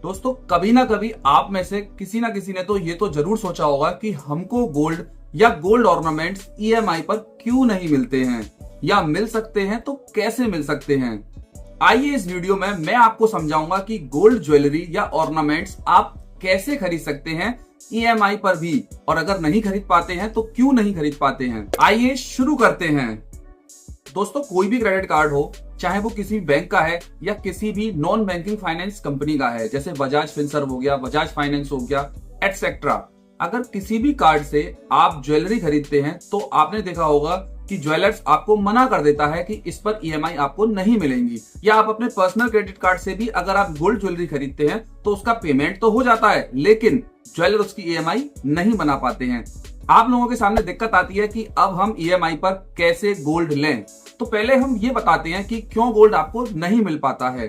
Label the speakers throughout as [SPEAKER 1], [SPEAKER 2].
[SPEAKER 1] दोस्तों कभी ना कभी आप में से किसी ना किसी ने तो ये तो जरूर सोचा होगा कि हमको गोल्ड या गोल्ड ऑर्नामेंट्स ईएमआई पर क्यों नहीं मिलते हैं, या मिल सकते हैं तो कैसे मिल सकते हैं। आइए इस वीडियो में मैं आपको समझाऊंगा कि गोल्ड ज्वेलरी या ऑर्नामेंट्स आप कैसे खरीद सकते हैं ईएमआई पर भी, और अगर नहीं खरीद पाते हैं तो क्यों नहीं खरीद पाते हैं। आइए शुरू करते हैं। दोस्तों कोई भी क्रेडिट कार्ड हो, चाहे वो किसी भी बैंक का है या किसी भी नॉन बैंकिंग फाइनेंस कंपनी का है, जैसे बजाज फिनसर्व हो गया, बजाज फाइनेंस हो गया, एटसेट्रा। अगर किसी भी कार्ड से आप ज्वेलरी खरीदते हैं तो आपने देखा होगा कि ज्वेलर्स आपको मना कर देता है कि इस पर ईएमआई आपको नहीं मिलेंगी। या आप अपने पर्सनल क्रेडिट कार्ड से भी अगर आप गोल्ड ज्वेलरी खरीदते हैं तो उसका पेमेंट तो हो जाता है, लेकिन ज्वेलर उसकी ईएमआई नहीं बना पाते हैं। आप लोगों के सामने दिक्कत आती है कि अब हम ईएमआई पर कैसे गोल्ड लें। तो पहले हम ये बताते हैं कि क्यों गोल्ड आपको नहीं मिल पाता है।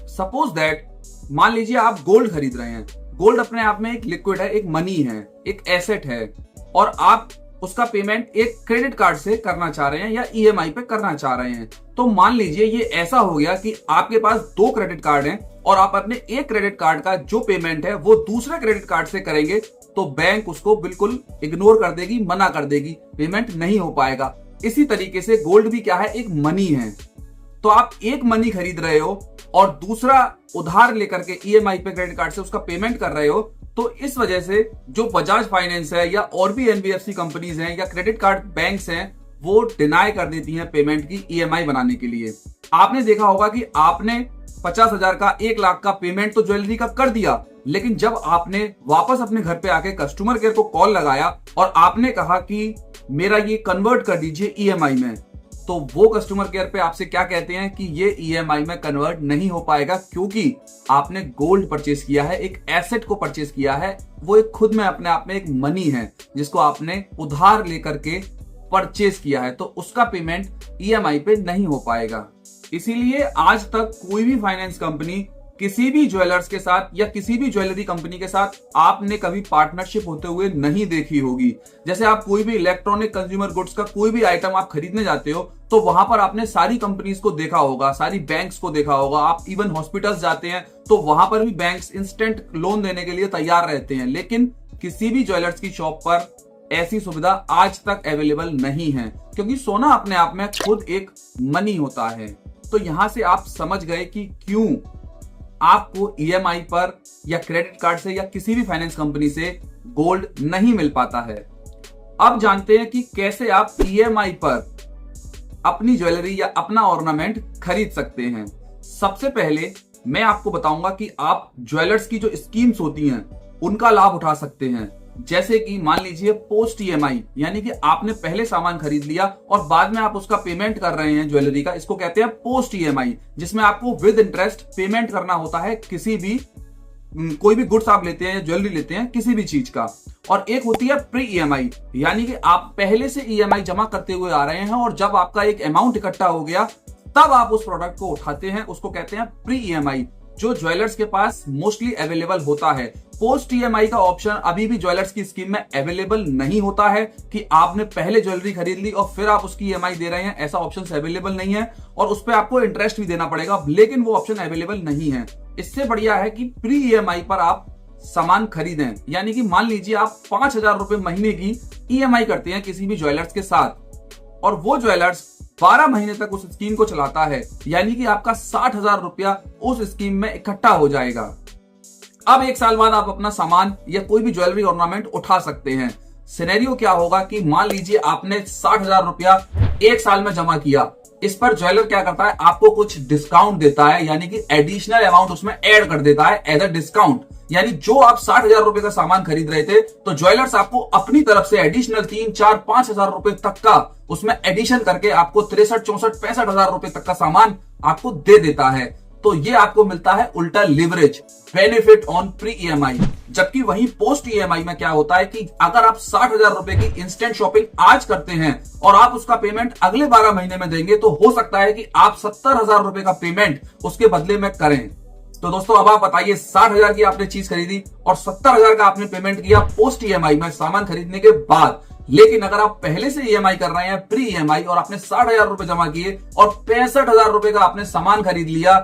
[SPEAKER 1] सपोज दैट, मान लीजिए आप गोल्ड खरीद रहे हैं। गोल्ड अपने आप में एक लिक्विड है, एक मनी है, एक एसेट है, और आप उसका पेमेंट एक क्रेडिट कार्ड से करना चाह रहे हैं या ईएमआई पे करना चाह रहे हैं। तो मान लीजिए ये ऐसा हो गया कि आपके पास 2 क्रेडिट कार्ड हैं और आप अपने एक क्रेडिट कार्ड का जो पेमेंट है वो दूसरे क्रेडिट कार्ड से करेंगे, तो बैंक उसको बिल्कुल इग्नोर कर देगी, मना कर देगी, पेमेंट नहीं हो पाएगा। इसी तरीके से गोल्ड भी क्या है, एक मनी है। तो आप एक मनी खरीद रहे हो और दूसरा उधार लेकर के ईएमआई पे क्रेडिट कार्ड से उसका पेमेंट कर रहे हो, तो इस वजह से जो बजाज फाइनेंस है या और भी एनबीएफसी कंपनीज हैं या क्रेडिट कार्ड बैंक्स हैं, वो डिनाई कर देती हैं पेमेंट की ईएमआई बनाने के लिए। आपने देखा होगा कि आपने 50,000 का 1 लाख का पेमेंट तो ज्वेलरी का कर दिया, लेकिन जब आपने वापस अपने घर पे आके कस्टमर केयर को कॉल लगाया और आपने कहा कि मेरा ये कन्वर्ट कर दीजिए ईएमआई में, तो वो कस्टमर केयर पे आपसे क्या कहते हैं कि ये ईएमआई में कन्वर्ट नहीं हो पाएगा, क्योंकि आपने गोल्ड परचेस किया है, एक एसेट को परचेस किया है। वो एक खुद में अपने आप में एक मनी है जिसको आपने उधार लेकर के परचेस किया है, तो उसका पेमेंट ईएमआई पे नहीं हो पाएगा। इसीलिए आज तक कोई भी फाइनेंस कंपनी किसी भी ज्वेलर्स के साथ या किसी भी ज्वेलरी कंपनी के साथ आपने कभी पार्टनरशिप होते हुए नहीं देखी होगी। जैसे आप कोई भी इलेक्ट्रॉनिक कंज्यूमर गुड्स का कोई भी आइटम आप खरीदने जाते हो तो वहां पर आपने सारी कंपनीज को देखा होगा, सारी बैंक्स को देखा होगा। आप इवन हॉस्पिटल्स जाते हैं तो वहां पर भी बैंक्स इंस्टेंट लोन देने के लिए तैयार रहते हैं, लेकिन किसी भी ज्वेलर्स की शॉप पर ऐसी सुविधा आज तक अवेलेबल नहीं है, क्योंकि सोना अपने आप में खुद एक मनी होता है। तो यहां से आप समझ गए कि क्यों आपको ईएमआई पर या क्रेडिट कार्ड से या किसी भी फाइनेंस कंपनी से गोल्ड नहीं मिल पाता है। अब जानते हैं कि कैसे आप ईएमआई पर अपनी ज्वेलरी या अपना ऑर्नामेंट खरीद सकते हैं। सबसे पहले मैं आपको बताऊंगा कि आप ज्वेलर्स की जो स्कीम्स होती हैं उनका लाभ उठा सकते हैं। जैसे कि मान लीजिए पोस्ट ईएमआई, यानी कि आपने पहले सामान खरीद लिया और बाद में आप उसका पेमेंट कर रहे हैं ज्वेलरी का, इसको कहते हैं पोस्ट ईएमआई, जिसमें आपको विद इंटरेस्ट पेमेंट करना होता है किसी भी कोई भी गुड्स आप लेते हैं या ज्वेलरी लेते हैं किसी भी चीज का। और एक होती है प्री ईएमआई, यानी कि आप पहले से ईएमआई जमा करते हुए आ रहे हैं और जब आपका एक अमाउंट इकट्ठा हो गया तब आप उस प्रोडक्ट को उठाते हैं, उसको कहते हैं प्री ईएमआई, जो ज्वेलर्स के पास मोस्टली अवेलेबल होता है। पोस्ट ईएमआई का ऑप्शन अभी भी ज्वेलर्स की स्कीम में अवेलेबल नहीं होता है कि आपने पहले ज्वेलरी खरीद ली और फिर आप उसकी ईएमआई दे रहे हैं, ऐसा ऑप्शन अवेलेबल नहीं है और उस पर आपको इंटरेस्ट भी देना पड़ेगा, लेकिन वो ऑप्शन अवेलेबल नहीं है। इससे बढ़िया है कि प्री ईएमआई पर आप सामान खरीदें, यानी कि मान लीजिए आप 5,000 रुपए महीने की ईएमआई करते हैं किसी भी ज्वेलर्स के साथ और वो ज्वेलर्स 12 महीने तक उस स्कीम को चलाता है, यानी कि आपका 60,000 रुपया उस स्कीम में इकट्ठा हो जाएगा। अब 1 साल बाद आप अपना सामान या कोई भी ज्वेलरी ऑर्नामेंट उठा सकते हैं। सिनेरियो क्या होगा कि मान लीजिए आपने 60,000 रुपया 1 साल में जमा किया, इस पर ज्वेलर क्या करता है, आपको कुछ डिस्काउंट देता है, यानी कि एडिशनल अमाउंट उसमें ऐड कर देता है एज अ डिस्काउंट। यानी जो आप 60,000 रुपए का सामान खरीद रहे थे तो ज्वेलर्स आपको अपनी तरफ से एडिशनल 3, 4, 5,000 रुपए तक का उसमें एडिशन करके आपको 63, 64, 65,000 रुपए तक का सामान आपको दे देता है। तो ये आपको मिलता है उल्टा leverage, benefit on pre EMI. जबकि वहीं पोस्ट ईएमआई में क्या होता है कि अगर आप 60,000 रुपए की इंस्टेंट शॉपिंग आज करते हैं और आप उसका पेमेंट अगले 12 महीने में देंगे, तो हो सकता है कि आप 70,000 रुपए का पेमेंट उसके बदले में करें। तो दोस्तों अब आप बताइए, 60,000 की आपने चीज खरीदी और 70,000 का आपने पेमेंट किया पोस्ट ईएमआई में सामान खरीदने के बाद, लेकिन अगर आप पहले से ईएमआई कर रहे हैं प्री ईएमआई और आपने 60,000 रुपए जमा किए और 65,000 रुपए का आपने सामान खरीद लिया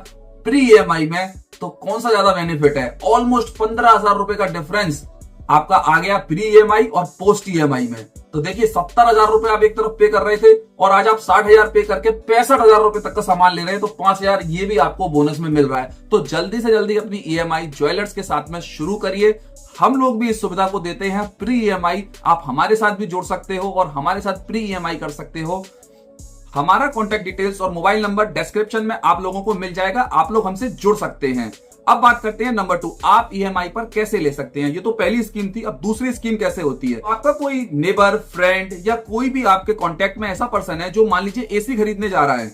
[SPEAKER 1] प्री ईएमआई में, तो कौन सा ज्यादा बेनिफिट है? ऑलमोस्ट 15,000 रुपए का डिफरेंस आपका आ गया प्री ईएमआई और पोस्ट ईएमआई में। तो देखिए 70,000 रुपए आप एक तरफ पे कर रहे थे और आज आप 60,000 पे करके 65,000 रुपए तक का सामान ले रहे हैं, तो 5,000 ये भी आपको बोनस में मिल रहा है। तो जल्दी से जल्दी अपनी ईएमआई ज्वेलर्स के साथ में शुरू करिए। हम लोग भी इस सुविधा को देते हैं प्री ईएमआई। आप हमारे साथ भी जुड़ सकते हो और हमारे साथ प्री ईएमआई कर सकते हो। हमारा कॉन्टैक्ट डिटेल्स और मोबाइल नंबर डिस्क्रिप्शन में आप लोगों को मिल जाएगा, आप लोग हमसे जुड़ सकते हैं। अब बात करते हैं नंबर 2, आप ईएमआई पर कैसे ले सकते हैं। ये तो पहली स्कीम थी, अब दूसरी स्कीम कैसे होती है। आपका कोई नेबर, फ्रेंड या कोई भी आपके कॉन्टैक्ट में ऐसा पर्सन है जो मान लीजिए एसी खरीदने जा रहा है,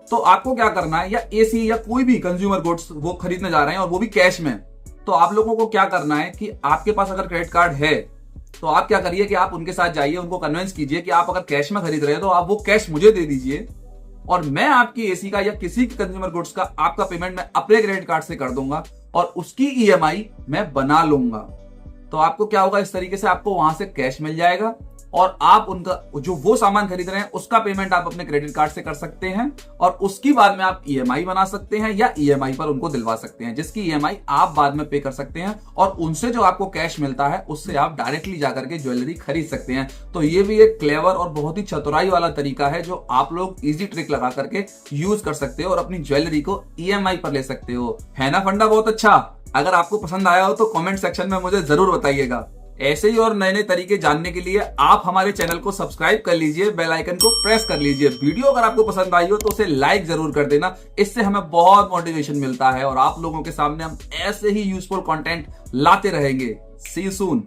[SPEAKER 1] तो आपको क्या करना है, या एसी या कोई भी कंज्यूमर गुड्स वो खरीदने जा रहे हैं और वो भी कैश में, तो आप लोगों को क्या करना है कि आपके पास अगर क्रेडिट कार्ड है तो आप क्या करिए कि आप उनके साथ जाइए, उनको कन्विंस कीजिए कि आप अगर कैश में खरीद रहे हो तो आप वो कैश मुझे दे दीजिए और मैं आपकी एसी का या किसी के कंज्यूमर गुड्स का आपका पेमेंट मैं अपने क्रेडिट कार्ड से कर दूंगा और उसकी ईएमआई मैं बना लूंगा। तो आपको क्या होगा, इस तरीके से आपको वहां से कैश मिल जाएगा और आप उनका जो वो सामान खरीद रहे हैं उसका पेमेंट आप अपने क्रेडिट कार्ड से कर सकते हैं और उसकी बाद में आप ईएमआई बना सकते हैं या ईएमआई पर उनको दिलवा सकते हैं, जिसकी ईएमआई आप बाद में पे कर सकते हैं और उनसे जो आपको कैश मिलता है उससे आप डायरेक्टली जाकर के ज्वेलरी खरीद सकते हैं। तो ये भी एक क्लेवर और बहुत ही चतुराई वाला तरीका है जो आप लोग इजी ट्रिक लगा करके यूज कर सकते हो और अपनी ज्वेलरी को ईएमआई पर ले सकते हो। है ना फंडा बहुत अच्छा? अगर आपको पसंद आया हो तो कमेंट सेक्शन में मुझे जरूर बताइएगा। ऐसे ही और नए नए तरीके जानने के लिए आप हमारे चैनल को सब्सक्राइब कर लीजिए, बेल आइकन को प्रेस कर लीजिए। वीडियो अगर आपको पसंद आई हो तो उसे लाइक जरूर कर देना, इससे हमें बहुत मोटिवेशन मिलता है और आप लोगों के सामने हम ऐसे ही यूजफुल कंटेंट लाते रहेंगे। सी यू सून।